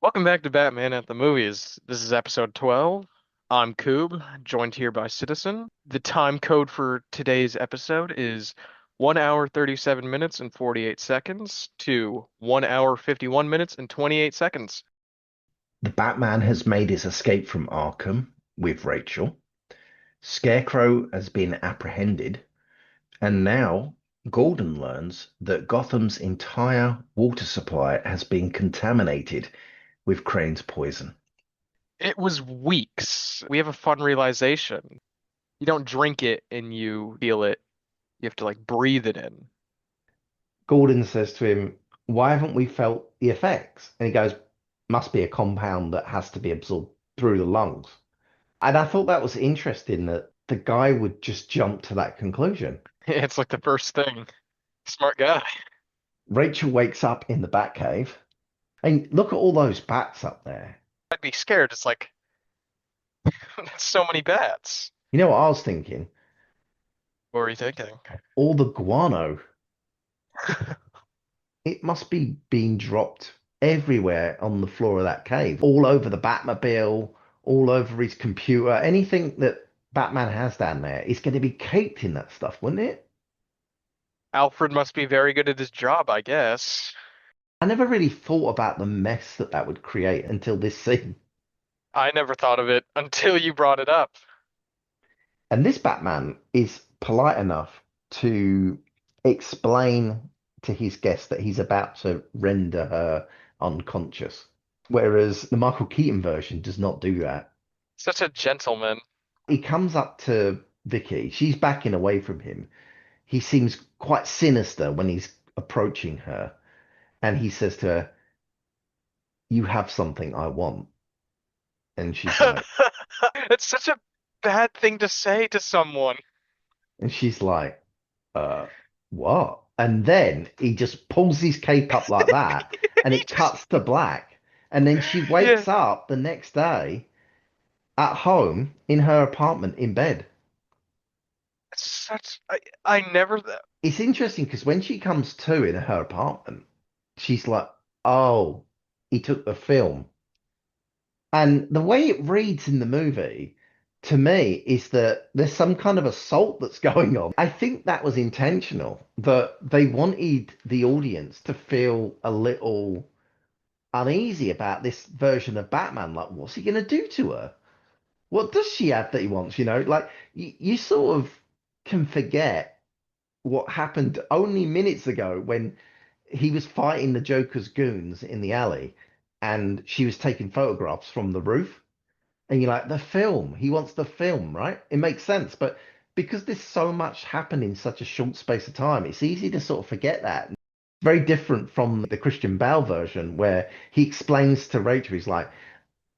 Welcome back to Batman at the Movies. This is episode 12. I'm Coob, joined here by Citizen. The time code for today's episode is 1 hour 37 minutes and 48 seconds to 1 hour 51 minutes and 28 seconds. The Batman has made his escape from Arkham with Rachel. Scarecrow has been apprehended, and now Gordon learns that Gotham's entire water supply has been contaminated with Crane's poison. It was weeks. We have a fun realization. You don't drink it and you feel it. You have to like breathe it in. Gordon says to him, "Why haven't we felt the effects?" And he goes, "Must be a compound that has to be absorbed through the lungs." And I thought that was interesting that the guy would just jump to that conclusion. It's like the first thing. Smart guy. Rachel wakes up in the Batcave. And look at all those bats up there. I'd be scared. It's like, that's so many bats. You know what I was thinking? What were you thinking? All the guano, it must be being dropped everywhere on the floor of that cave, all over the Batmobile, all over his computer. Anything that Batman has down there is going to be caked in that stuff, wouldn't it? Alfred must be very good at his job, I guess. I never really thought about the mess that that would create until this scene. I never thought of it until you brought it up. And this Batman is polite enough to explain to his guest that he's about to render her unconscious. Whereas the Michael Keaton version does not do that. Such a gentleman. He comes up to Vicky. She's backing away from him. He seems quite sinister when he's approaching her. And he says to her, "You have something I want." And she's like, It's such a bad thing to say to someone. and she's like, uh, what? And then he just pulls his cape up like that and He it just, cuts to black. And then she yeah, wakes up the next day at home in her apartment in bed. it's such, I never, It's interesting because when she comes to in her apartment, she's like, oh, he took the film. And the way it reads in the movie, to me, is that there's some kind of assault that's going on. I think that was intentional, that they wanted the audience to feel a little uneasy about this version of Batman. Like, what's he going to do to her? What does she have that he wants? Like you sort of can forget what happened only minutes ago when he was fighting the Joker's goons in the alley and she was taking photographs from the roof. And you're like, the film, he wants the film, right? It makes sense. But because there's so much happened in such a short space of time, it's easy to sort of forget that. Very different from the Christian Bale version, where he explains to Rachel, he's like,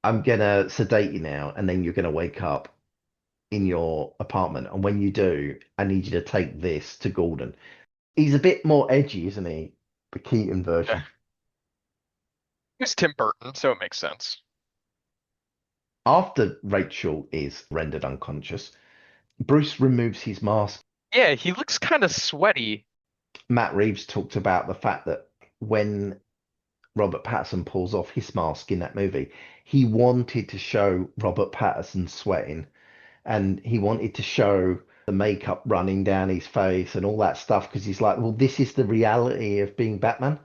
I'm gonna sedate you now, and then you're gonna wake up in your apartment. And when you do, I need you to take this to Gordon. He's a bit more edgy, isn't he? The Keaton yeah. version. It's Tim Burton, so it makes sense. After Rachel is rendered unconscious, Bruce removes his mask. Yeah, he looks kind of sweaty. Matt Reeves talked about the fact that when Robert Pattinson pulls off his mask in that movie, he wanted to show Robert Pattinson sweating and he wanted to show the makeup running down his face and all that stuff because he's like, well, this is the reality of being Batman.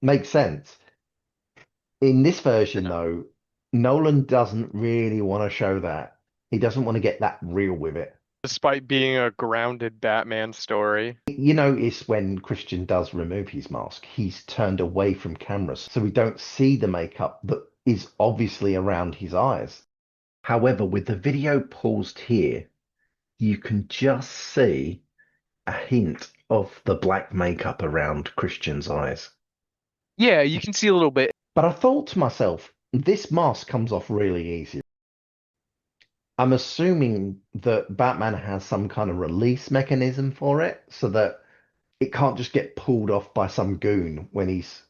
Makes sense. In this version, Yeah. though, Nolan doesn't really want to show that. He doesn't want to get that real with it. Despite being a grounded Batman story. You notice when Christian does remove his mask, he's turned away from cameras, so we don't see the makeup that is obviously around his eyes. However, with the video paused here, you can just see a hint of the black makeup around Christian's eyes. Yeah, you can see a little bit. But I thought to myself, this mask comes off really easy. I'm assuming that Batman has some kind of release mechanism for it so that it can't just get pulled off by some goon when he's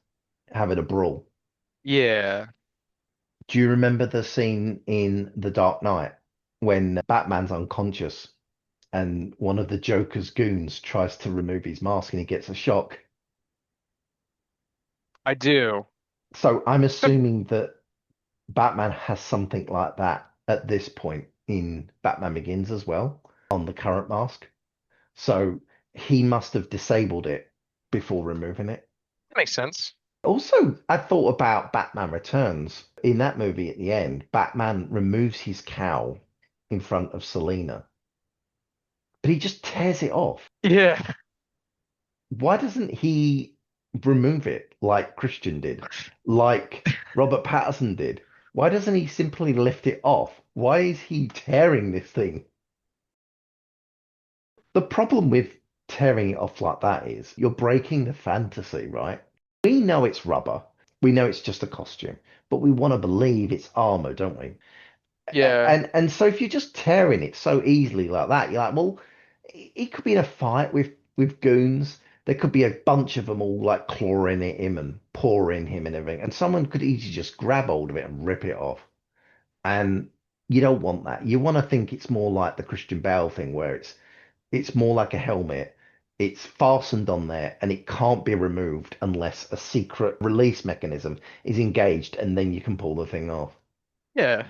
having a brawl. Yeah, Do you remember the scene in The Dark Knight when Batman's unconscious and one of the Joker's goons tries to remove his mask and he gets a shock? I do. So I'm assuming that Batman has something like that at this point in Batman Begins as well on the current mask. So he must have disabled it before removing it. That makes sense. Also, I thought about Batman Returns. In that movie at the end, Batman removes his cowl in front of Selina, but he just tears it off. Yeah. Why doesn't he remove it like Christian did, like Robert Patterson did? Why doesn't he simply lift it off? Why is he tearing this thing? The problem with tearing it off like that is you're breaking the fantasy, right? We know it's rubber. We know it's just a costume, but we want to believe it's armor, don't we? Yeah. And so if you're just tearing it so easily like that, you're like, well, he could be in a fight with goons. There could be a bunch of them all like clawing at him and pawing him and everything, and someone could easily just grab hold of it and rip it off. And you don't want that. You want to think it's more like the Christian Bale thing, where it's more like a helmet. It's fastened on there and it can't be removed unless a secret release mechanism is engaged, and then you can pull the thing off. Yeah.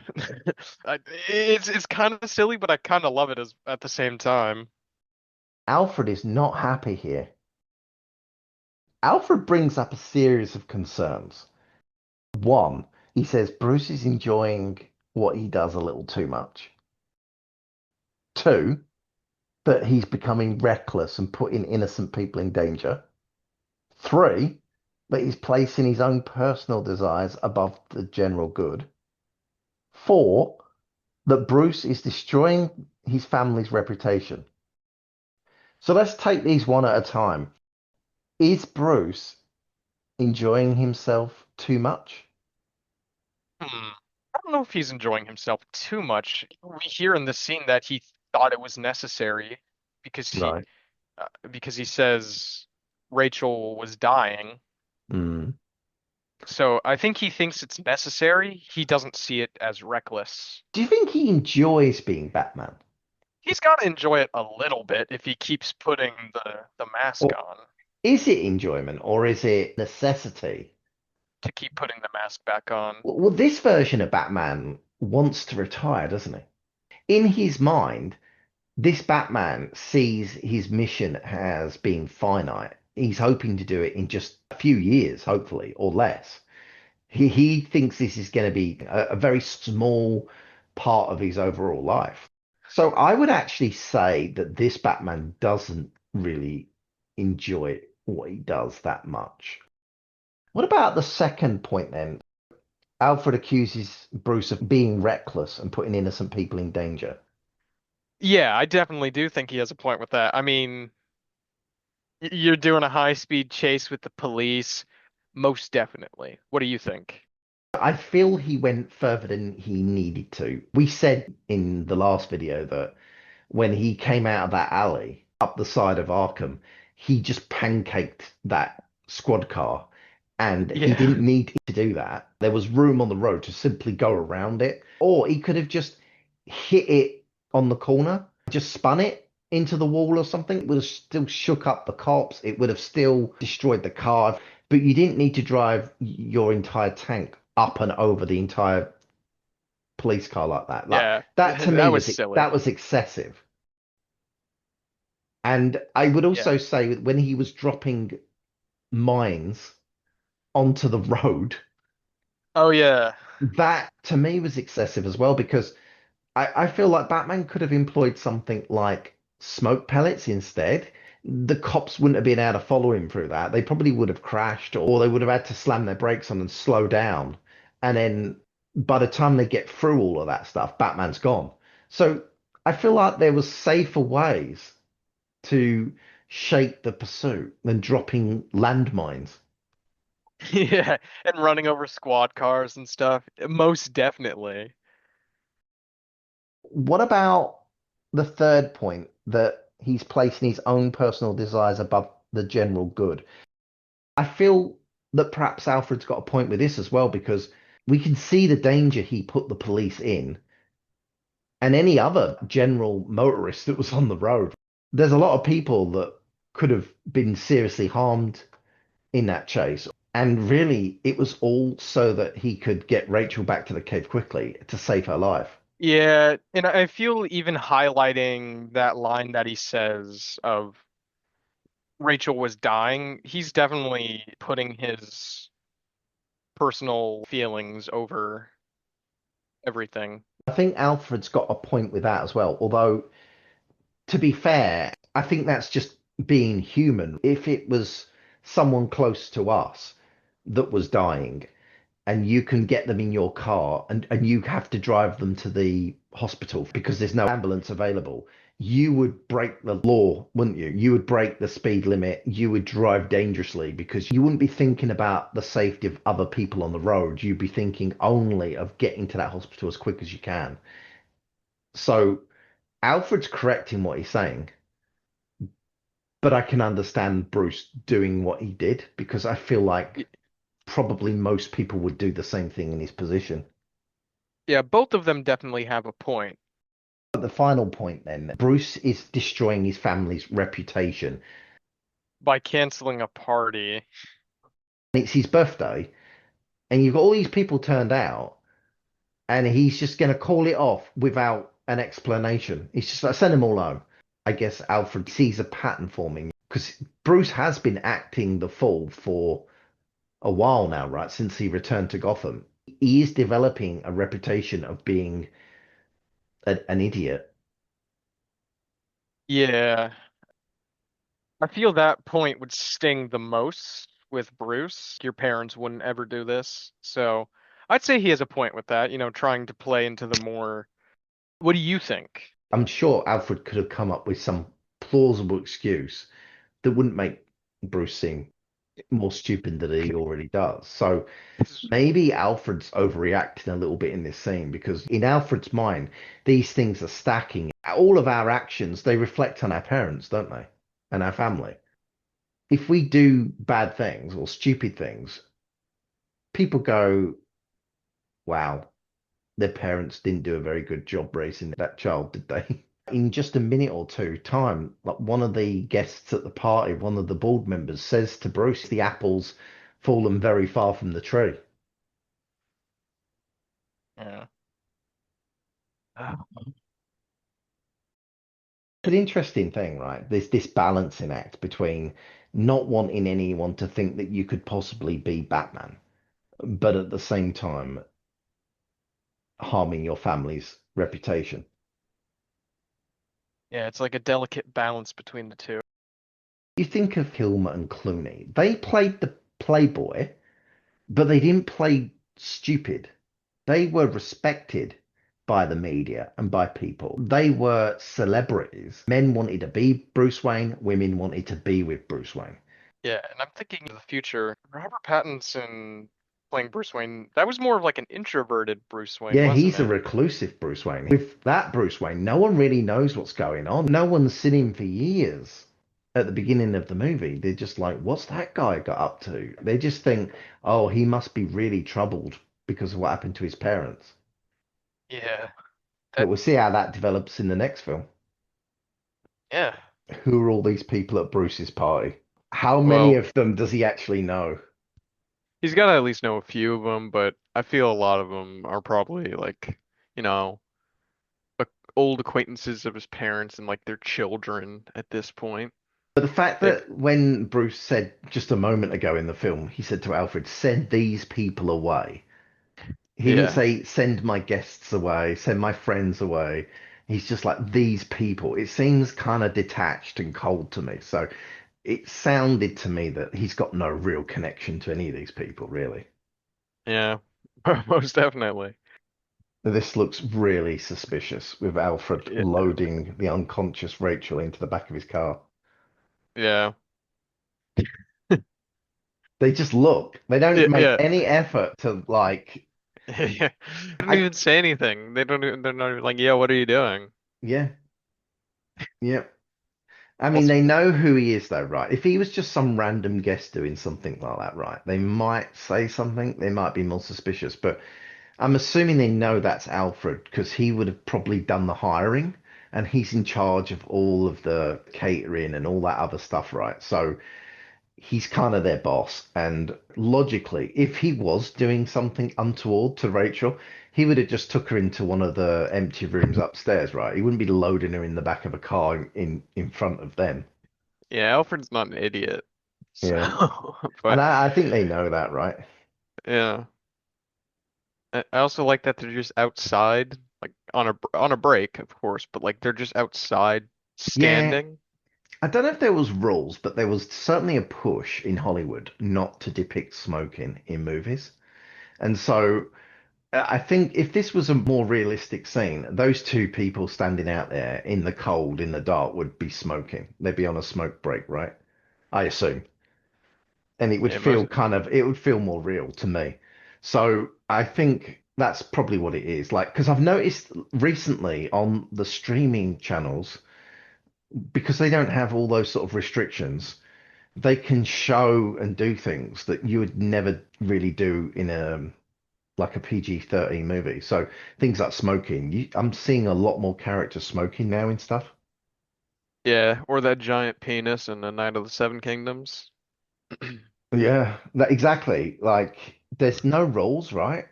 It's kind of silly, but I kind of love it as at the same time. Alfred is not happy here. Alfred brings up a series of concerns. One, he says Bruce is enjoying what he does a little too much. Two, that he's becoming reckless and putting innocent people in danger. Three, that he's placing his own personal desires above the general good. Four, that Bruce is destroying his family's reputation. So let's take these one at a time. Is Bruce enjoying himself too much? I don't know if he's enjoying himself too much. We hear in the scene that he thought it was necessary because he Right. because he says Rachel was dying. Mm. So I think he thinks it's necessary. He doesn't see it as reckless. Do you think he enjoys being Batman? He's got to enjoy it a little bit if he keeps putting the mask Or on, is it enjoyment or is it necessity? to keep putting the mask back on. Well, this version of Batman wants to retire, doesn't he? In his mind, this Batman sees his mission as being finite. He's hoping to do it in just a few years, hopefully, or less. He thinks this is going to be a very small part of his overall life. So I would actually say that this Batman doesn't really enjoy what he does that much. What about the second point then? Alfred accuses Bruce of being reckless and putting innocent people in danger. Yeah, I definitely do think he has a point with that. I mean, you're doing a high speed chase with the police, most definitely. What do you think? I feel he went further than he needed to. We said in the last video that when he came out of that alley up the side of Arkham, he just pancaked that squad car. And he Yeah. didn't need to do that. There was room on the road to simply go around it. Or he could have just hit it on the corner, just spun it into the wall or something. It would have still shook up the cops. It would have still destroyed the car. But you didn't need to drive your entire tank up and over the entire police car like that. Like Yeah, that to that me was was silly. that was excessive. And I would Yeah. also say when he was dropping mines onto the road, Oh yeah. that to me was excessive as well because I feel like Batman could have employed something like smoke pellets instead. The cops wouldn't have been able to follow him through that. They probably would have crashed or they would have had to slam their brakes on and slow down. And then by the time they get through all of that stuff, Batman's gone. So I feel like there was safer ways to shape the pursuit than dropping landmines. Yeah, and running over squad cars and stuff. Most definitely. What about the third point that he's placing his own personal desires above the general good? I feel that perhaps Alfred's got a point with this as well because we can see the danger he put the police in and any other general motorist that was on the road. There's a lot of people that could have been seriously harmed in that chase. And really, it was all so that he could get Rachel back to the cave quickly to save her life. Yeah, and I feel even highlighting that line that he says of Rachel was dying, he's definitely putting his personal feelings over everything. I think Alfred's got a point with that as well. Although, to be fair, I think that's just being human. If it was someone close to us that was dying, and you can get them in your car and you have to drive them to the hospital because there's no ambulance available, you would break the law, wouldn't you? You would break the speed limit. You would drive dangerously because you wouldn't be thinking about the safety of other people on the road. You'd be thinking only of getting to that hospital as quick as you can. So Alfred's correct in what he's saying, but I can understand Bruce doing what he did because I feel Y- like probably most people would do the same thing in his position. Yeah, both of them definitely have a point. But the final point then, Bruce is destroying his family's reputation. By canceling a party. It's his birthday, and you've got all these people turned out, and he's just going to call it off without an explanation. He's just like, send them all home. I guess Alfred sees a pattern forming because Bruce has been acting the fool for a while now, right? Since he returned to Gotham. He is developing a reputation of being an idiot. Yeah, I feel that point would sting the most with Bruce. Your parents wouldn't ever do this. So I'd say he has a point with that, trying to play into the more. What do you think? I'm sure Alfred could have come up with some plausible excuse that wouldn't make Bruce seem more stupid than he already does. So 'Cause- maybe Alfred's overreacting a little bit in this scene because in Alfred's mind, these things are stacking. All of our actions, they reflect on our parents, don't they? And our family. If we do bad things or stupid things, people go, wow, their parents didn't do a very good job raising that child, did they? In just a minute or two time, like one of the guests at the party, one of the board members says to Bruce, the apple's fallen very far from the tree. Yeah. Ah, It's an interesting thing, right? There's this balancing act between not wanting anyone to think that you could possibly be Batman, but at the same time harming your family's reputation. yeah, it's like a delicate balance between the two. You think of Kilmer and Clooney, they played the playboy, but they didn't play stupid. They were respected by the media and by people. They were celebrities. Men wanted to be Bruce Wayne, women wanted to be with Bruce Wayne. Yeah, and I'm thinking of the future. Robert Pattinson playing Bruce Wayne, that was more of like an introverted Bruce Wayne, Yeah, wasn't he's a it? reclusive Bruce Wayne. With that Bruce Wayne, no one really knows what's going on. No one's seen him for years. At the beginning of the movie, they're just like, what's that guy got up to? They just think, oh, he must be really troubled because of what happened to his parents. Yeah. But That we'll see how that develops in the next film. yeah. Who are all these people at Bruce's party? How many Well, of them does he actually know? he's got to at least know a few of them, but I feel a lot of them are probably like, you know, ac- old acquaintances of his parents and like their children at this point. But the fact They, that when Bruce said just a moment ago in the film, he said to Alfred, send these people away. He didn't yeah, say, send my guests away, send my friends away. He's just like, these people. It seems kind of detached and cold to me. So it sounded to me that he's got no real connection to any of these people, really. yeah, most definitely. This looks really suspicious with Alfred Yeah, loading the unconscious Rachel into the back of his car. yeah, They just look. They don't yeah, make yeah. any effort to like. They don't I even say anything. They don't. They're not even like, yeah, what are you doing? yeah, yeah. I mean, Also, they know who he is though, right? If he was just some random guest doing something like that, right? They might say something. They might be more suspicious, but I'm assuming they know that's Alfred because he would have probably done the hiring and he's in charge of all of the catering and all that other stuff, right? So he's kind of their boss. And logically, if he was doing something untoward to Rachel, he would have just took her into one of the empty rooms upstairs, right? He wouldn't be loading her in the back of a car in front of them. Yeah, Alfred's not an idiot. So, Yeah. And but I think they know that, right? yeah. I also like that they're just outside, like on a break, of course, but like they're just outside Yeah. standing. I don't know if there was rules, but there was certainly a push in Hollywood not to depict smoking in movies. And so I think if this was a more realistic scene, those two people standing out there in the cold, in the dark, would be smoking. They'd be on a smoke break, right? I assume. And it would Yeah, most feel it would feel more real to me. So I think that's probably what it is. Like, because I've noticed recently on the streaming channels, because they don't have all those sort of restrictions, they can show and do things that you would never really do in a like a PG-13 movie. So things like smoking, I'm seeing a lot more characters smoking now and stuff. yeah, or that giant penis in the Night of the Seven Kingdoms. Yeah, that exactly. Like there's no rules, right?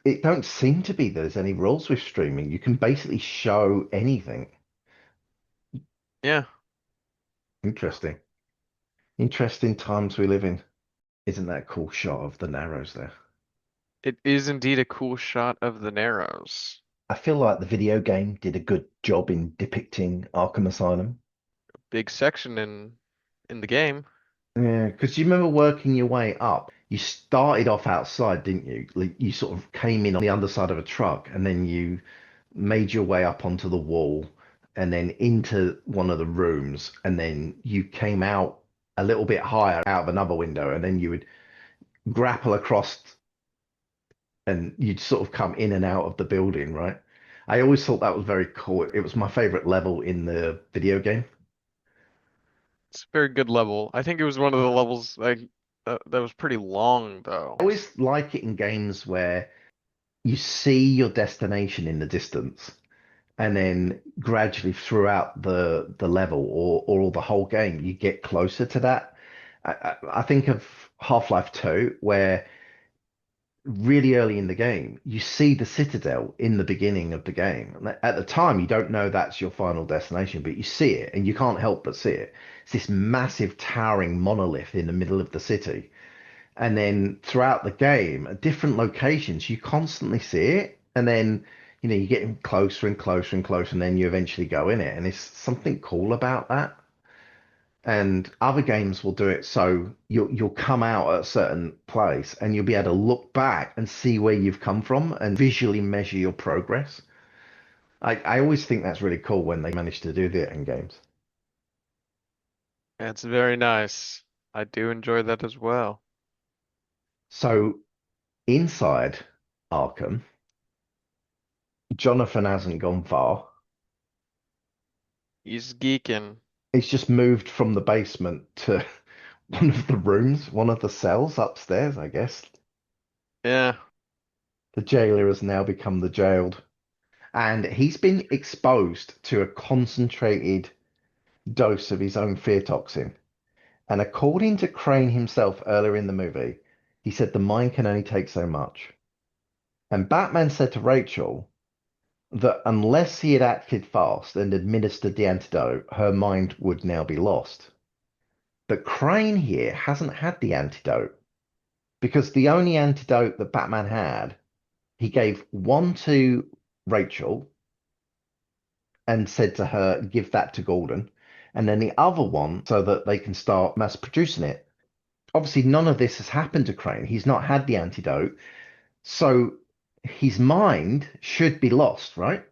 It don't seem to be there's any rules with streaming. You can basically show anything. Yeah, Interesting. Interesting times we live in. Isn't that a cool shot of the Narrows there? it is indeed a cool shot of the Narrows. I feel like the video game did a good job in depicting Arkham Asylum. Big section in the game. Yeah, because you remember working your way up. You started off outside, didn't you? Like you sort of came in on the underside of a truck and then you made your way up onto the wall and then into one of the rooms. And then you came out a little bit higher out of another window and then you would grapple across and you'd sort of come in and out of the building, right? I always thought that was very cool. It was my favorite level in the video game. It's a very good level. I think it was one of the levels like that was pretty long I though. always like it in games where you see your destination in the distance, and then gradually throughout the level or the whole game, you get closer to that. I think of Half-Life 2, where really early in the game, you see the Citadel in the beginning of the game. And at the time, you don't know that's your final destination, but you see it and you can't help but see it. It's this massive towering monolith in the middle of the city. And then throughout the game, at different locations, you constantly see it. And then, you get closer and closer and closer, and then you eventually go in it. And there's something cool about that. And other games will do it so you'll come out at a certain place and you'll be able to look back and see where you've come from and visually measure your progress. I always think that's really cool when they manage to do that in games. It's very nice. I do enjoy that as well. So inside Arkham, Jonathan hasn't gone far. He's geeking. He's just moved from the basement to one of the rooms, one of the cells upstairs, I guess. Yeah, The jailer has now become the jailed. And he's been exposed to a concentrated dose of his own fear toxin. And according to Crane himself earlier in the movie, he said the mind can only take so much. And Batman said to Rachel that unless he had acted fast and administered the antidote, her mind would now be lost. But Crane here hasn't had the antidote because the only antidote that Batman had, he gave one to Rachel and said to her, give that to Gordon, and then the other one so that they can start mass producing it. Obviously, none of this has happened to Crane. He's not had the antidote. So his mind should be lost, right?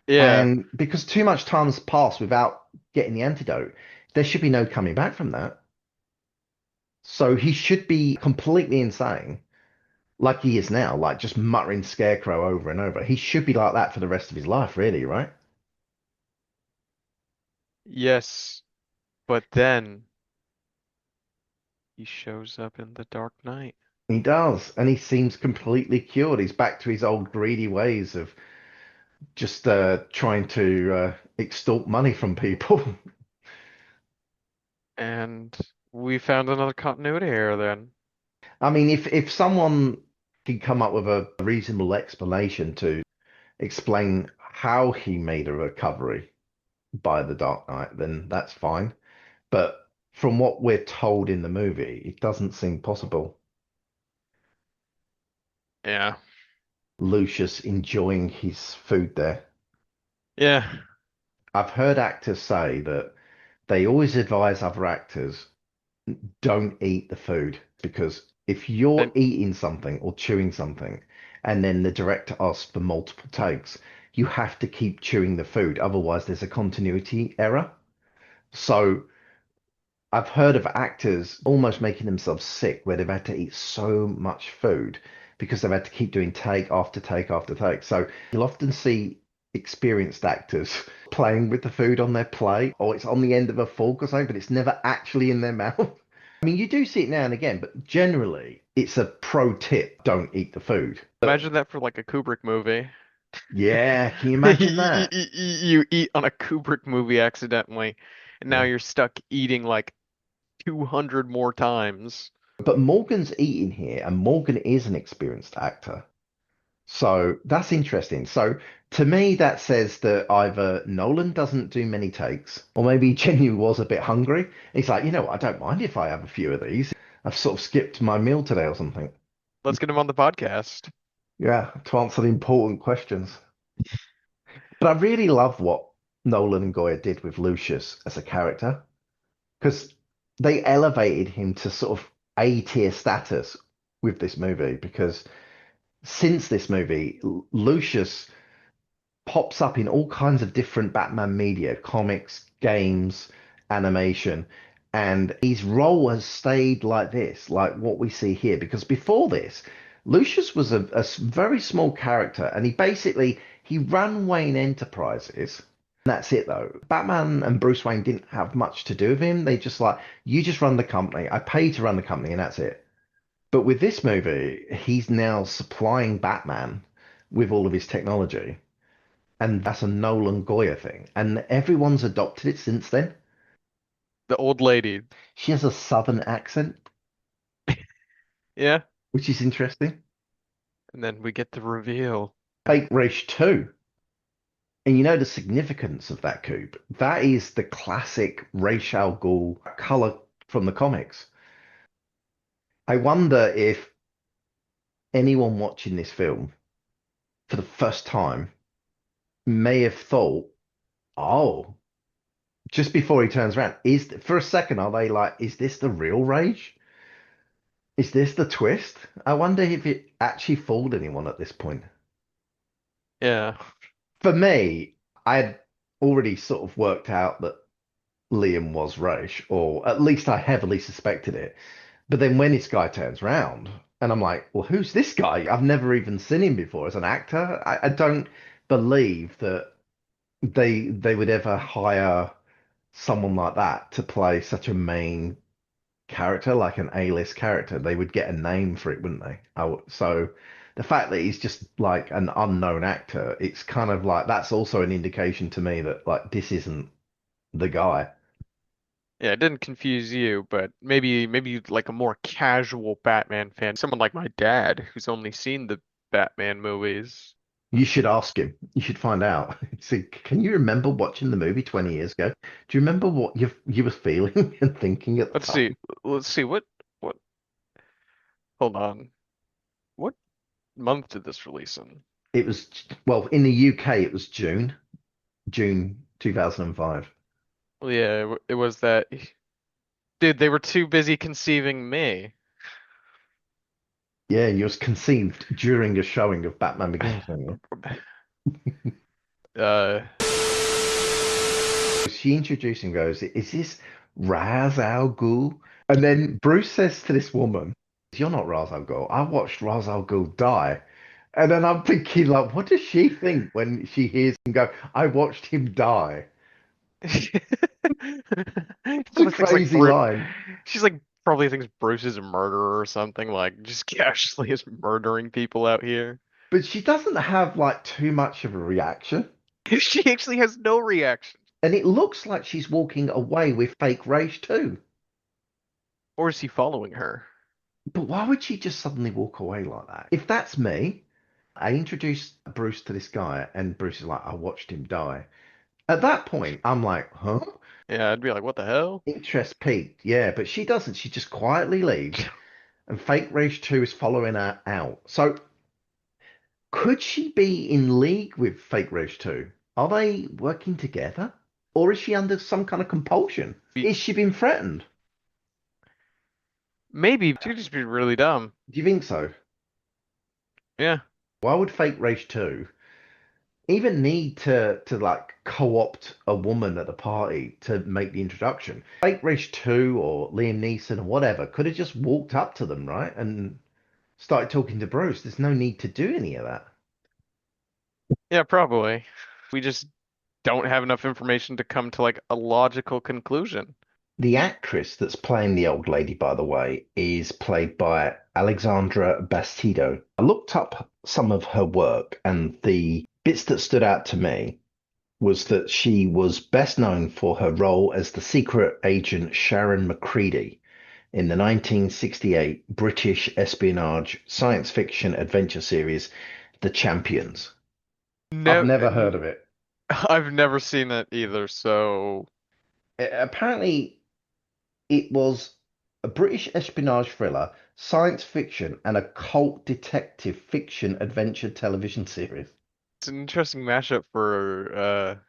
yeah, And because too much time has passed without getting the antidote, there should be no coming back from that. So he should be completely insane, like he is now, like just muttering scarecrow over and over. He should be like that for the rest of his life, really, right? yes. But then he shows up in the Dark Knight. He does, and he seems completely cured. He's back to his old greedy ways of just trying to extort money from people. And We found another continuity error then. I mean, if someone could come up with a reasonable explanation to explain how he made a recovery by the Dark Knight, then that's fine. But from what we're told in the movie, it doesn't seem possible. Yeah. Lucius enjoying his food there. Yeah. I've heard actors say that they always advise other actors don't eat the food because if you're And eating something or chewing something and then the director asks for multiple takes, you have to keep chewing the food. Otherwise, there's a continuity error. So I've heard of actors almost making themselves sick where they've had to eat so much food because they've had to keep doing take after take after take. So you'll often see experienced actors playing with the food on their plate, or it's on the end of a fork or something, but it's never actually in their mouth. I mean, you do see it now and again, but generally it's a pro tip, don't eat the food. imagine that for like a Kubrick movie. Yeah, can you You, imagine that? you eat on a Kubrick movie accidentally, and now Yeah. you're stuck eating like 200 more times. But Morgan's eating here, and Morgan is an experienced actor. So that's interesting. So to me, that says that either Nolan doesn't do many takes, or maybe he genuinely was a bit hungry. He's like, you know what, I don't mind if I have a few of these. I've sort of skipped my meal today or something. Let's get him on the podcast. Yeah, to answer the important questions. But I really love what Nolan and Goya did with Lucius as a character, because they elevated him to sort of A tier status with this movie. Because since this movie, Lucius pops up in all kinds of different Batman media, comics, games, animation, and his role has stayed like this, like what we see here. Because before this, Lucius was very small character, and he ran Wayne Enterprises. That's it though. Batman and Bruce Wayne didn't have much to do with him. They just like, you just run the company. I pay you to run the company, and that's it. But with this movie, he's now supplying Batman with all of his technology. And that's a Nolan Goya thing. And everyone's adopted it since then. The old lady. She has a southern accent, Yeah. which is interesting. And then we get the reveal. Fake Race 2. And you know the significance of that coupe? That is the classic Ra's al Ghul color from the comics. I wonder if anyone watching this film for the first time may have thought, oh, just before he turns around, for a second, are they like, is this the real Rage? Is this the twist? I wonder if it actually fooled anyone at this point. Yeah. For me, I had already sort of worked out that Liam was Raish, or at least I heavily suspected it. But then when this guy turns round, and I'm like, well, who's this guy? I've never even seen him before as an actor. I don't believe that they would ever hire someone like that to play such a main character, like an A-list character, they would get a name for it, wouldn't they? So the fact that he's just like an unknown actor, it's kind of like that's also an indication to me that like this isn't the guy. Yeah, it didn't confuse you, but maybe like a more casual Batman fan, someone like my dad who's only seen the Batman movies. You should ask him. You should find out. See, can you remember watching the movie 20 years ago? Do you remember what you were feeling and thinking at the Let's see. time? Let's see what hold on. What month did this release in? It was, well, in the UK, it was June 2005. Well, yeah, it was that dude, they were too busy conceiving me. Yeah, you was conceived during a showing of Batman Begins, weren't you? Uh She introduced him, goes, is this Ra's al Ghul? And then Bruce says to this woman, you're not Ra's al Ghul. I watched Ra's al Ghul die. And then I'm thinking, like, what does she think when she hears him go, I watched him die? It's a Probably thinks like crazy line. she's like probably thinks Bruce is a murderer or something, like just casually is murdering people out here. But she doesn't have like too much of a reaction. She actually has no reaction. And it looks like she's walking away with fake rage too. Or is he following her? But why would she just suddenly walk away like that? If that's me, I introduced Bruce to this guy, and Bruce is like, I watched him die. At that point, I'm like, huh? Yeah, I'd be like, what the hell? Interest peaked. Yeah, but she doesn't. She just quietly leaves, and Fake Rage 2 is following her out. So could she be in league with Fake Rage 2? Are they working together? Or is she under some kind of compulsion? Is she being threatened? Maybe she'd just be really dumb. Do you think so? Yeah. Why would Fake Rage 2 even need to like co-opt a woman at the party to make the introduction? Fake Rage 2 or Liam Neeson or whatever could have just walked up to them, right? And started talking to Bruce. There's no need to do any of that. Yeah, probably. We just don't have enough information to come to like a logical conclusion. The actress that's playing the old lady, by the way, is played by Alexandra Bastido. I looked up some of her work, and the bits that stood out to me was that she was best known for her role as the secret agent Sharon McCready in the 1968 British espionage science fiction adventure series, The Champions. I've No, never heard of it. I've never seen it either, so Apparently, it was a British espionage thriller, science fiction, and a cult detective fiction adventure television series. it's an interesting mashup for a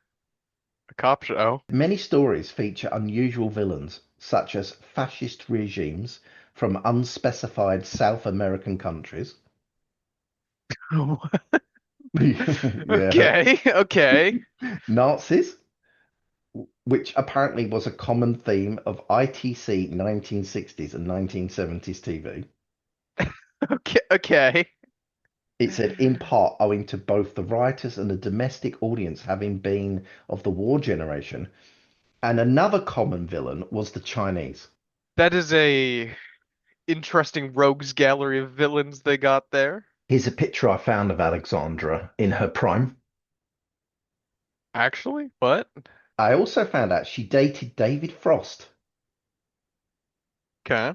cop show. Many stories feature unusual villains, such as fascist regimes from unspecified South American countries. Yeah. Okay, okay, Nazis, which apparently was a common theme of ITC 1960s and 1970s TV. okay, okay. It said, in part, owing to both the writers and the domestic audience having been of the war generation. And another common villain was the Chinese. That is a interesting rogues gallery of villains they got there. Here's a picture I found of Alexandra in her prime. Actually, what? I also found out she dated David Frost, Okay.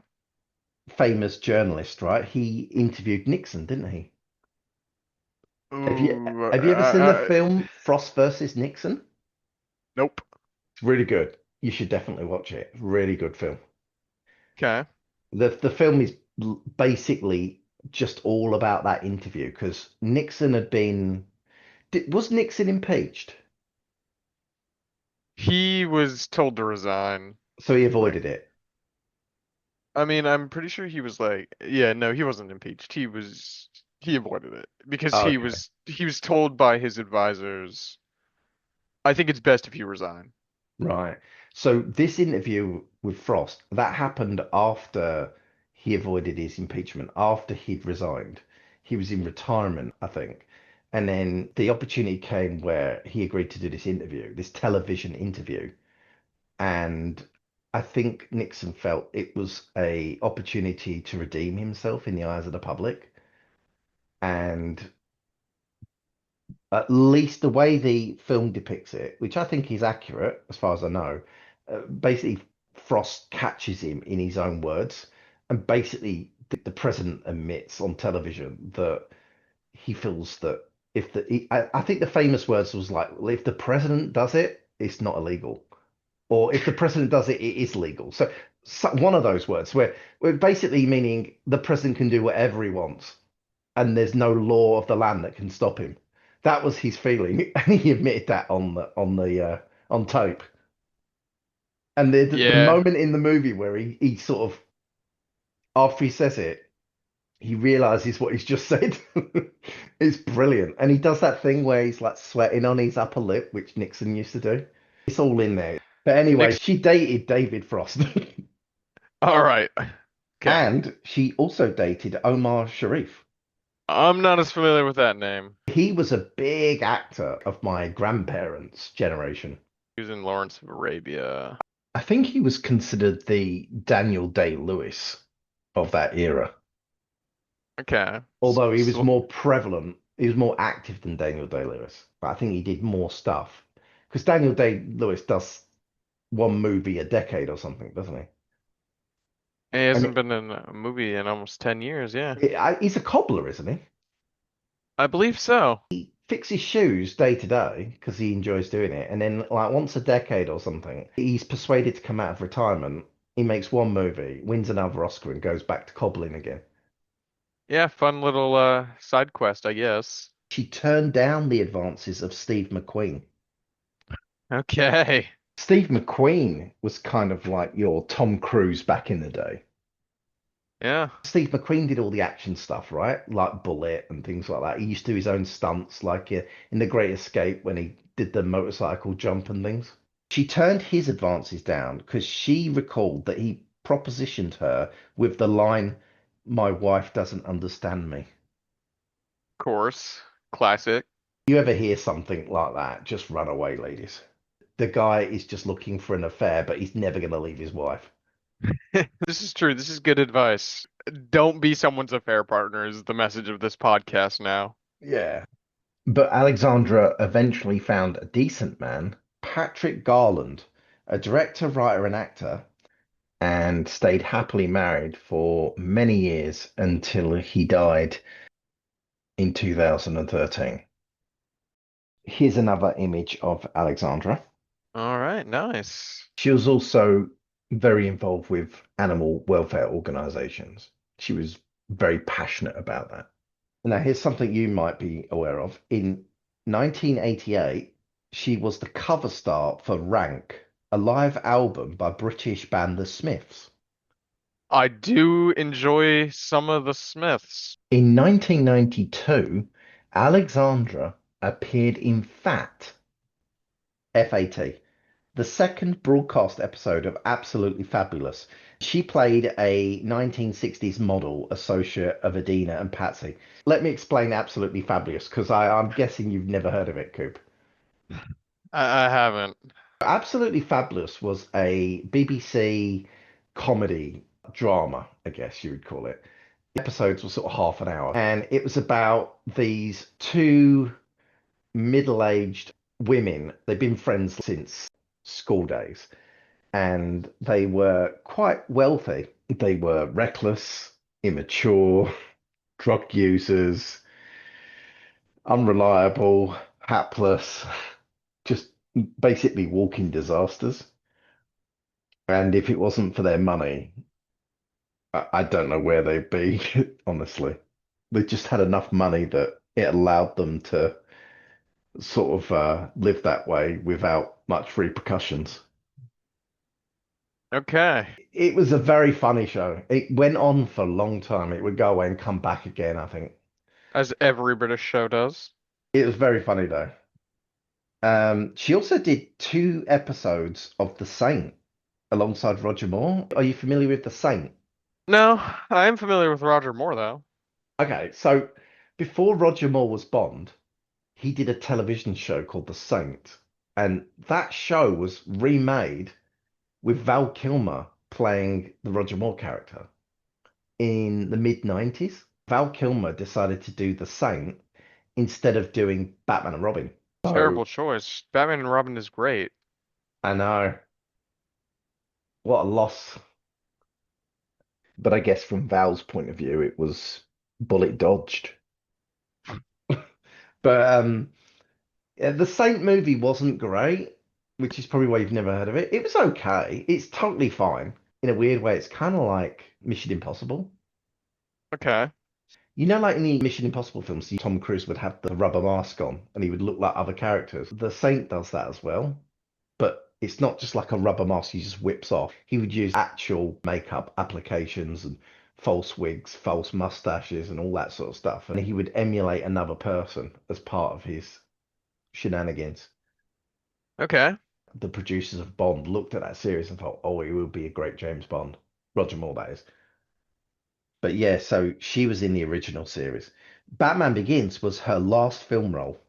famous journalist, right? He interviewed Nixon, didn't he? Have you Ooh, have you ever seen the film Frost versus Nixon? nope. It's really good. You should definitely watch it. Really good film. Okay. The film is basically just all about that interview because Nixon had been was Nixon impeached? He was told to resign. So he Like, avoided it. I mean, I'm pretty sure he was like, yeah, no, he wasn't impeached. He avoided it because Okay. he was told by his advisors, I think it's best if you resign. Right. So this interview with Frost, that happened after he avoided his impeachment, after he'd resigned. He was in retirement, I think. And then the opportunity came where he agreed to do this interview, this television interview. And I think Nixon felt it was a opportunity to redeem himself in the eyes of the public. And at least the way the film depicts it, which I think is accurate as far as I know, basically Frost catches him in his own words, and basically the president admits on television that he feels that if I think the famous words was like, well, if the president does it, it's not illegal, or if the president does it, it is legal. So one of those words where basically meaning the president can do whatever he wants and there's no law of the land that can stop him. That was his feeling, and he admitted that on tape. And the Yeah. moment in the movie where he sort of after he says it, he realizes what he's just said. It's brilliant, and he does that thing where he's like sweating on his upper lip, which Nixon used to do. It's all in there. But anyway, Nick's she dated David Frost, all right. Okay. and she also dated Omar Sharif. I'm not as familiar with that name. He was a big actor of my grandparents' generation. He was in Lawrence of Arabia. I think he was considered the Daniel Day-Lewis of that era, Okay. although he was So, more prevalent, he was more active than Daniel Day-Lewis. But I think he did more stuff because Daniel Day-Lewis does one movie a decade or something, doesn't he? He And hasn't been in a movie in almost 10 years, yeah. he's a cobbler, isn't he? I believe so. Fixes shoes day to day because he enjoys doing it. And then, like, once a decade or something, he's persuaded to come out of retirement. He makes one movie, wins another Oscar, and goes back to cobbling again. Yeah, fun little side quest, I guess. She turned down the advances of Steve McQueen. Okay. Steve McQueen was kind of like your Tom Cruise back in the day. Yeah, Steve McQueen did all the action stuff, right? Like Bullet and things like that. He used to do his own stunts, like in The Great Escape when he did the motorcycle jump and things. She turned his advances down because she recalled that he propositioned her with the line, "My wife doesn't understand me." of course. Classic. You ever hear something like that? Just run away, ladies. The guy is just looking for an affair, but he's never going to leave his wife. This is true. This is good advice. Don't be someone's affair partner is the message of this podcast now. Yeah. But Alexandra eventually found a decent man, Patrick Garland, a director, writer, and actor, and stayed happily married for many years until he died in 2013. Here's another image of Alexandra. All right, nice. She was also very involved with animal welfare organizations. She was very passionate about that. Now, here's something you might be aware of. In 1988, she was the cover star for Rank, a live album by British band The Smiths. I do enjoy some of the Smiths. In 1992, Alexandra appeared in FAT, the second broadcast episode of Absolutely Fabulous. She played a 1960s model associate of Adina and Patsy. Let me explain Absolutely Fabulous because I'm guessing you've never heard of it, Coop. I haven't. Absolutely Fabulous was a BBC comedy drama, I guess you would call it. Episodes were sort of half an hour, and it was about these two middle-aged women. They've been friends since school days, and they were quite wealthy. They were reckless, immature, drug users, unreliable, hapless, just basically walking disasters. And if it wasn't for their money, I don't know where they'd be, honestly. They just had enough money that it allowed them to sort of live that way without much repercussions. Okay. It was a very funny show. It went on for a long time. It would go away and come back again, I think. As every British show does. It was very funny though. She also did two episodes of The Saint alongside Roger Moore. Are you familiar with The Saint? No, I am familiar with Roger Moore though. Okay, so before Roger Moore was Bond, he did a television show called The Saint, and that show was remade with Val Kilmer playing the Roger Moore character in the mid 90s. Val Kilmer decided to do The Saint instead of doing Batman and Robin. So Terrible choice. Batman and Robin is great. I know what a loss, but I guess from Val's point of view, it was bullet dodged. But yeah, the Saint movie wasn't great, which is probably why you've never heard of it. It was okay. It's totally fine. In a weird way, it's kind of like Mission Impossible. Okay. You know, like in the Mission Impossible films, Tom Cruise would have the rubber mask on and he would look like other characters. The Saint does that as well, but it's not just like a rubber mask he just whips off. He would use actual makeup applications and false wigs, false mustaches, and all that sort of stuff. And he would emulate another person as part of his shenanigans. Okay. The producers of Bond looked at that series and thought, oh, it would be a great James Bond. Roger Moore, that is. But yeah, so she was in the original series. Batman Begins was her last film role.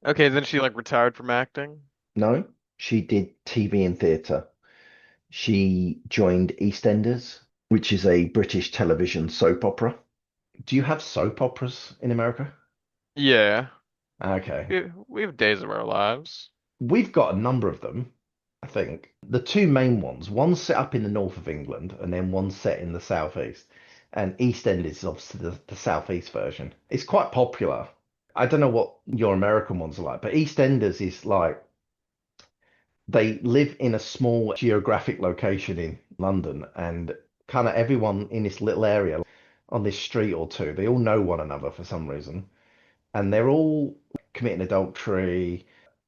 Okay, then she like retired from acting. No, she did TV and theatre. She joined EastEnders, which is a British television soap opera. Do you have soap operas in America? Yeah. Okay. We have days of our lives. We've got a number of them. I think. The two main ones, one's set up in the north of England and then one's set in the southeast. And EastEnders is obviously the southeast version. It's quite popular. I don't know what your American ones are like, but EastEnders is like they live in a small geographic location in London, and kind of everyone in this little area on this street or two, they all know one another for some reason, and they're all committing adultery,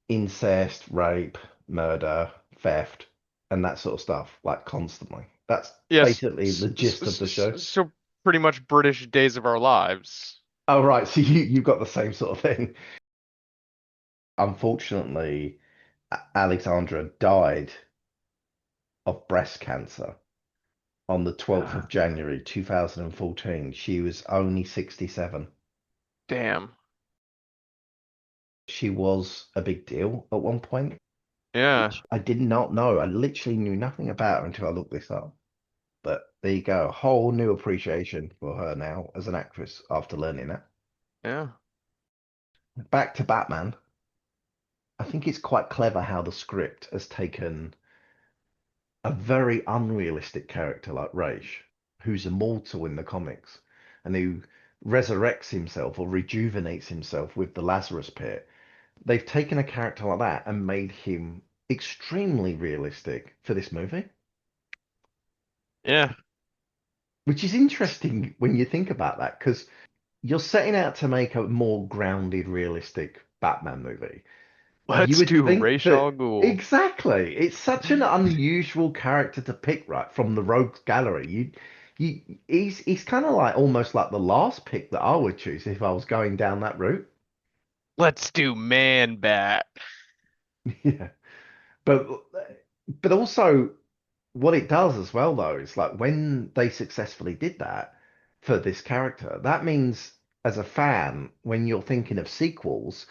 incest, rape, murder, theft, and that sort of stuff, like constantly. That's Yes. basically the gist of the show. So pretty much British Days of Our Lives. Oh, right. So you've got the same sort of thing. Unfortunately, Alexandra died of breast cancer on the 12th of January 2014. She was only 67. Damn. She was a big deal at one point, Yeah. which I did not know. I literally knew nothing about her until I looked this up. But there you go, a whole new appreciation for her now as an actress after learning that. Yeah. Back to Batman. I think it's quite clever how the script has taken a very unrealistic character like Raish, who's immortal in the comics and who resurrects himself or rejuvenates himself with the Lazarus Pit. They've taken a character like that and made him extremely realistic for this movie, Yeah. which is interesting when you think about that, because you're setting out to make a more grounded, realistic Batman movie. You Let's would do think Ra's al that Ghul. exactly. It's such an unusual character to pick, right, from the Rogues Gallery. He's kind of like almost like the last pick that I would choose if I was going down that route. Let's do Man Bat. Yeah, but but also what it does as well though is like when they successfully did that for this character, that means as a fan, when you're thinking of sequels,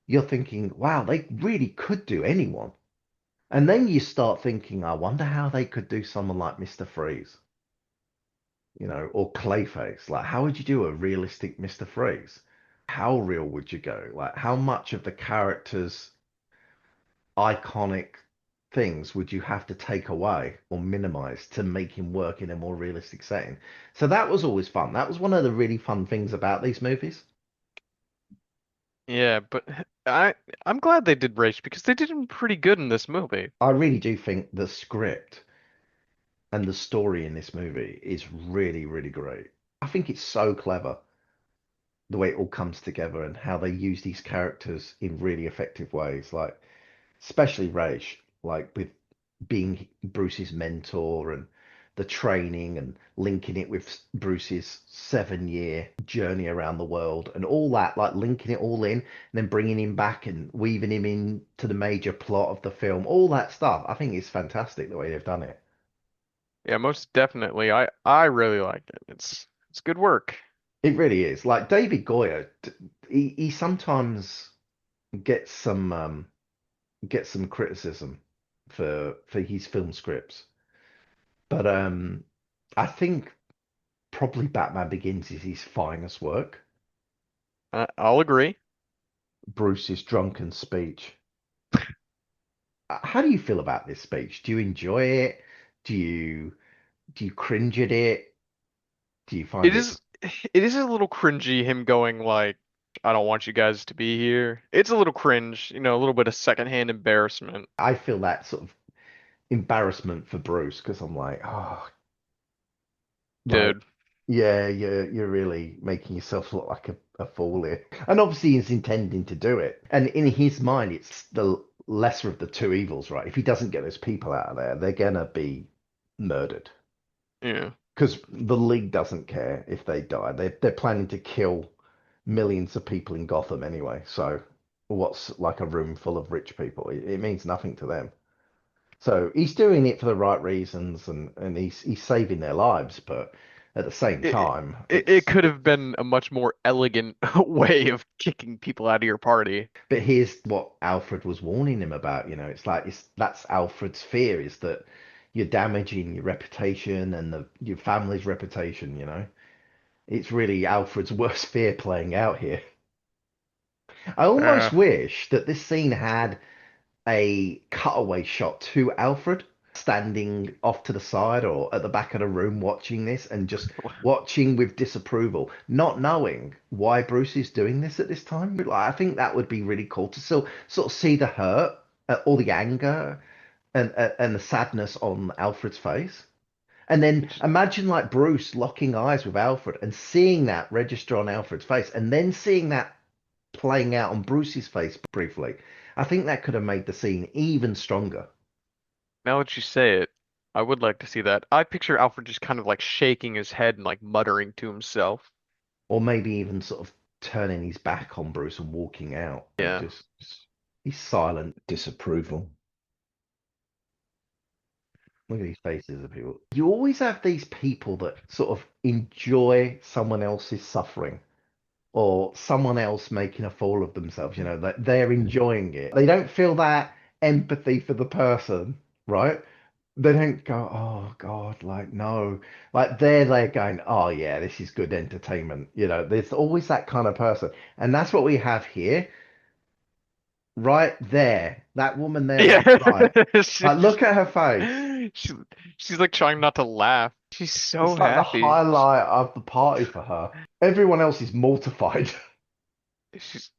you're thinking, wow, they really could do anyone. And then you start thinking, I wonder how they could do someone like Mr. Freeze, or Clayface. Like, how would you do a realistic Mr. Freeze? How real would you go? Like, how much of the character's iconic things would you have to take away or minimize to make him work in a more realistic setting? So that was always fun. That was one of the really fun things about these movies. Yeah, but I I'm glad they did Ra's because they did him pretty good in this movie. I really do think the script and the story in this movie is really, really great. I think it's so clever the way it all comes together and how they use these characters in really effective ways. Like, especially Rage, like with being Bruce's mentor and the training and linking it with Bruce's 7 year journey around the world and all that, like linking it all in and then bringing him back and weaving him into the major plot of the film, all that stuff. I think it's fantastic the way they've done it. Yeah, most definitely. I really liked it. It's good work. It really is. Like David Goyer, he sometimes gets some criticism for his film scripts, but I think probably Batman Begins is his finest work. I'll agree. Bruce's drunken speech. How do you feel about this speech? Do you enjoy it? Do you cringe at it? Do you It find it? is it is a little cringy him going like, I don't want you guys to be here. It's a little cringe, a little bit of secondhand embarrassment. I feel that sort of embarrassment for Bruce because I'm like, oh, like, Dude. yeah, you're really making yourself look like a fool here. And obviously he's intending to do it. And in his mind, it's the lesser of the two evils, right? If he doesn't get those people out of there, they're gonna be murdered. Yeah. Because the League doesn't care if they die. They're planning to kill millions of people in Gotham anyway. So what's like a room full of rich people? It means nothing to them. So he's doing it for the right reasons and he's saving their lives, but at the same It, time, it could have been a much more elegant way of kicking people out of your party. but here's what Alfred was warning him about, it's like that's Alfred's fear is that you're damaging your reputation and your. It's really Alfred's worst fear playing out here. I Uh, almost wish that this scene had a cutaway shot to Alfred standing off to the side or at the back of the room watching this and just watching with disapproval, not knowing why Bruce is doing this at this time. Like, I think that would be really cool to still sort of see the hurt, all the anger and the sadness on Alfred's face. And then imagine like Bruce locking eyes with Alfred and seeing that register on Alfred's face and then seeing that playing out on Bruce's face briefly. I think that could have made the scene even stronger. Now that you say it, I would like to see that. I picture Alfred just kind of like shaking his head and like muttering to himself. Or maybe even sort of turning his back on Bruce and walking out. Like Yeah. just his silent disapproval. Look at these faces of people. You always have these people that sort of enjoy someone else's suffering or someone else making a fool of themselves, that they're enjoying it. They don't feel that empathy for the person, right? They don't go, oh God, like no. Like they're going, oh yeah, this is good entertainment. There's always that kind of person. And that's what we have here, right there. That woman there Yeah. on the right. Like She's look at her face. she, she's like trying not to laugh. She's so It's like the happy. highlight of the party for her. Everyone else is mortified. She's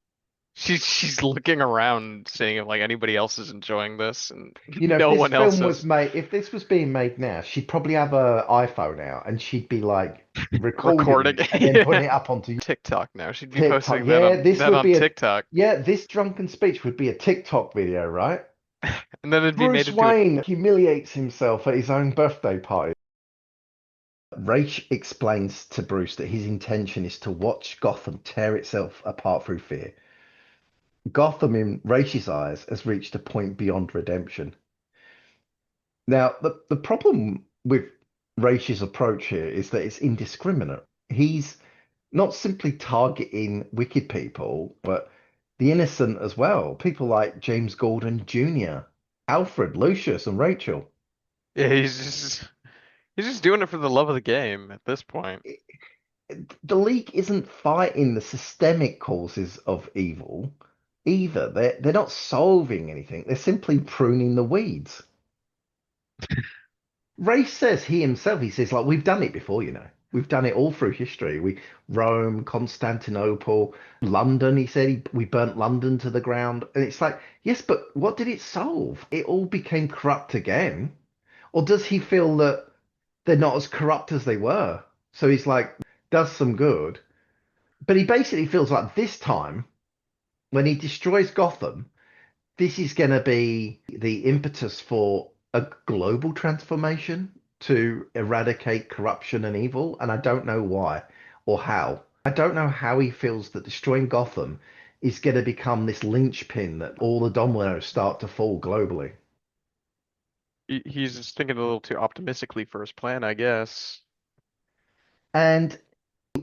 she's looking around seeing if like anybody else is enjoying this and If no this one else film was is made, if this was being made now, she'd probably have her iPhone out and she'd be like recording recording. it and then putting Yeah. it up onto TikTok now. She'd be TikTok. posting Yeah, this that would on be TikTok. this drunken speech would be a TikTok video, right? And then it'd be made Bruce into a Wayne humiliates himself at his own birthday party. Ra's explains to Bruce that his intention is to watch Gotham tear itself apart through fear. Gotham, in Raish's eyes, has reached a point beyond redemption. Now, the problem with Raish's approach here is that it's indiscriminate. He's not simply targeting wicked people, but the innocent as well. People like James Gordon Jr., Alfred, Lucius, and Rachel. yeah, he's just doing it for the love of the game at this point. The League isn't fighting the systemic causes of evil either. They're not solving anything. They're simply pruning the weeds. Ray says he says, like, we've done it before. We've done it all through history. Rome, Constantinople, London, he said, we burnt London to the ground. And it's like, yes, but what did it solve? It all became corrupt again. Or does he feel that they're not as corrupt as they were? So he's like, does some good. But he basically feels like this time, when he destroys Gotham, this is going to be the impetus for a global transformation to eradicate corruption and evil, and I don't know why or how. I don't know how he feels that destroying Gotham is going to become this linchpin that all the dominoes start to fall globally. He's just thinking a little too optimistically for his plan, I guess. And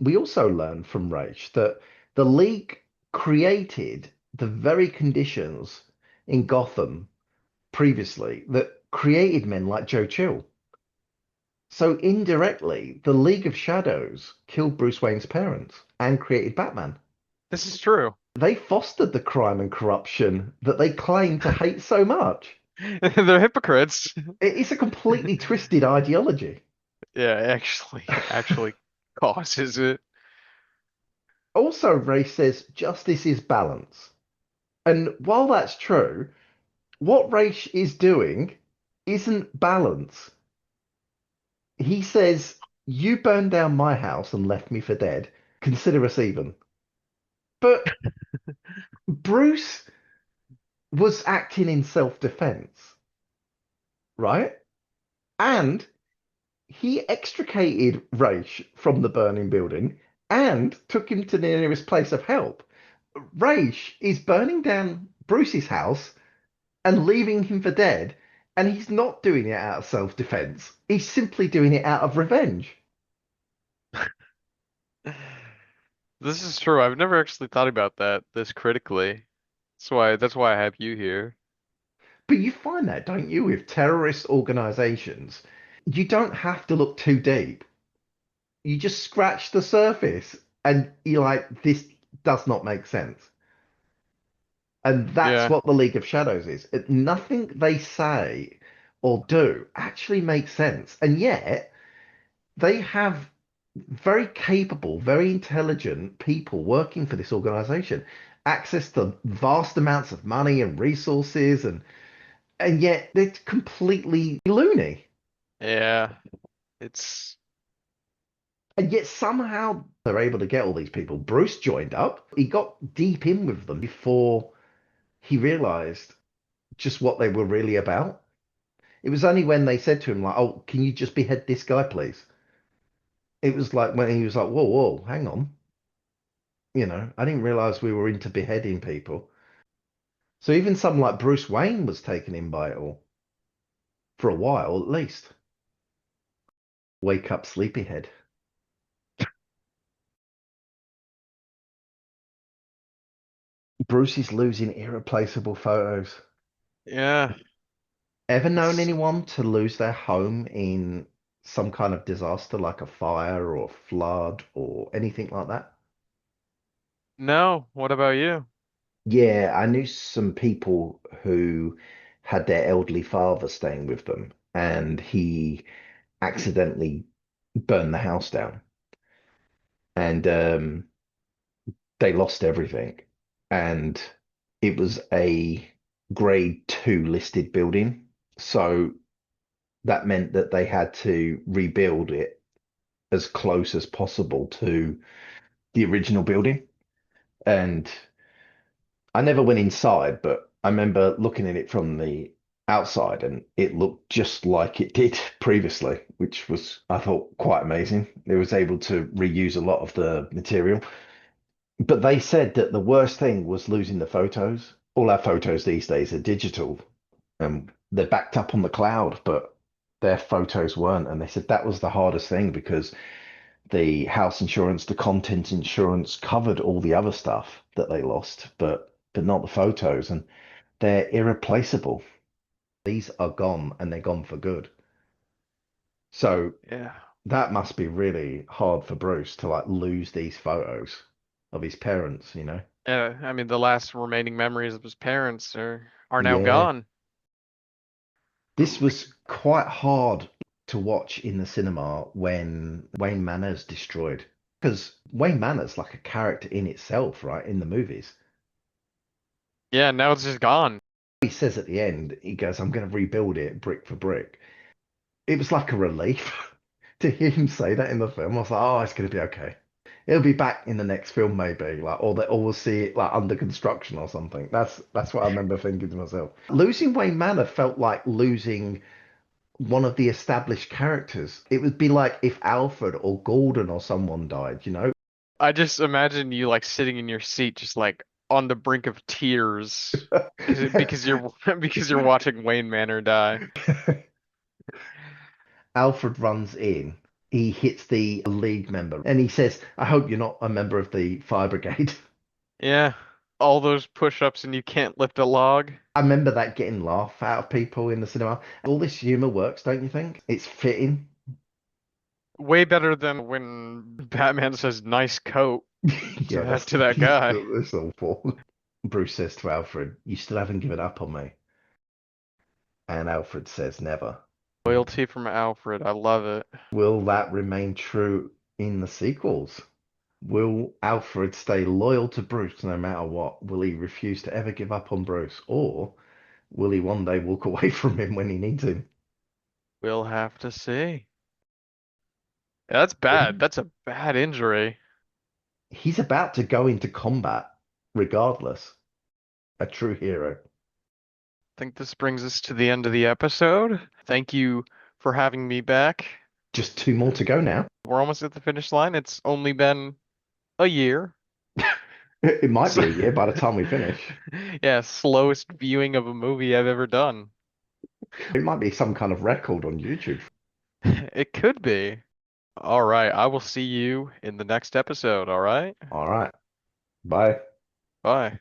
we also learned from Rage that the League created the very conditions in Gotham previously that created men like Joe Chill. So indirectly, the League of Shadows killed Bruce Wayne's parents and created Batman. This is true. They fostered the crime and corruption that they claim to hate so much. They're hypocrites. It's a completely twisted ideology. Yeah, actually causes it. Also, Ray says justice is balance. And while that's true, what Ra's is doing isn't balance. He says, you burned down my house and left me for dead. Consider us even. But Bruce was acting in self-defense, right? And he extricated Ra's from the burning building and took him to the nearest place of help. Ra's is burning down Bruce's house and leaving him for dead, and he's not doing it out of self-defense. He's simply doing it out of revenge. This is true. I've never actually thought about that this critically. That's why I have you here. But you find that, don't you, with terrorist organizations? You don't have to look too deep. You just scratch the surface and you're like, this does not make sense. And that's Yeah. what the League of Shadows is. Nothing they say or do actually makes sense. And yet they have very capable, very intelligent people working for this organization, access to vast amounts of money and resources, and yet they're completely loony. Yeah. It's And yet somehow they're able to get all these people. Bruce joined up. He got deep in with them before he realized just what they were really about. It was only when they said to him, like, "Oh, can you just behead this guy, please?" It was like when he was like, "Whoa, whoa, hang on. I didn't realize we were into beheading people." So even someone like Bruce Wayne was taken in by it all for a while, at least. Wake up, sleepyhead. Bruce is losing irreplaceable photos. yeah. Ever known It's anyone to lose their home in some kind of disaster like a fire or flood or anything like that? no. What about you? Yeah, I knew some people who had their elderly father staying with them, and he accidentally burned the house down, and they lost everything. And it was a grade two listed building, so that meant that they had to rebuild it as close as possible to the original building. And I never went inside, but I remember looking at it from the outside and it looked just like it did previously, which was, I thought, quite amazing. They was able to reuse a lot of the material. But they said that the worst thing was losing the photos. All our photos these days are digital and they're backed up on the cloud, but their photos weren't. And they said that was the hardest thing because the house insurance, the content insurance covered all the other stuff that they lost, but not the photos, and they're irreplaceable. These are gone and they're gone for good. So Yeah. that must be really hard for Bruce to like lose these photos of his parents. Yeah. I mean, the last remaining memories of his parents are now Yeah. gone. This was quite hard to watch in the cinema when Wayne Manor's destroyed. Because Wayne Manor's like a character in itself, right, in the movies. Yeah, now it's just gone. He says at the end, he goes, "I'm going to rebuild it brick for brick." It was like a relief to hear him say that in the film. I was like, "Oh, it's going to be okay. It'll be back in the next film, maybe, like, or we'll see it like under construction or something." That's what I remember thinking to myself. Losing Wayne Manor felt like losing one of the established characters. It would be like if Alfred or Gordon or someone died. I just imagine you like sitting in your seat, just like on the brink of tears, because you're because you're watching Wayne Manor die. Alfred runs in. He hits the league member and he says, "I hope you're not a member of the fire brigade." Yeah, all those push-ups and you can't lift a log. I remember that getting laugh out of people in the cinema. All this humor works, don't you think? It's fitting. Way better than when Batman says "nice coat" to Yeah, that to that guy. that's awful. Bruce says to Alfred, "You still haven't given up on me." And Alfred says, "Never." Loyalty from Alfred, I love it. Will that remain true in the sequels? Will Alfred stay loyal to Bruce no matter what? Will he refuse to ever give up on Bruce? Or will he one day walk away from him when he needs him? We'll have to see. Yeah, that's bad. That's a bad injury. He's about to go into combat regardless. A true hero. I think this brings us to the end of the episode. Thank you for having me back. Just two more to go now. We're almost at the finish line. It's only been a year. It might So, be a year by the time we finish. yeah, slowest viewing of a movie I've ever done. It might be some kind of record on YouTube. It could be. All right, I will see you in the next episode, all right? All right. Bye. Bye.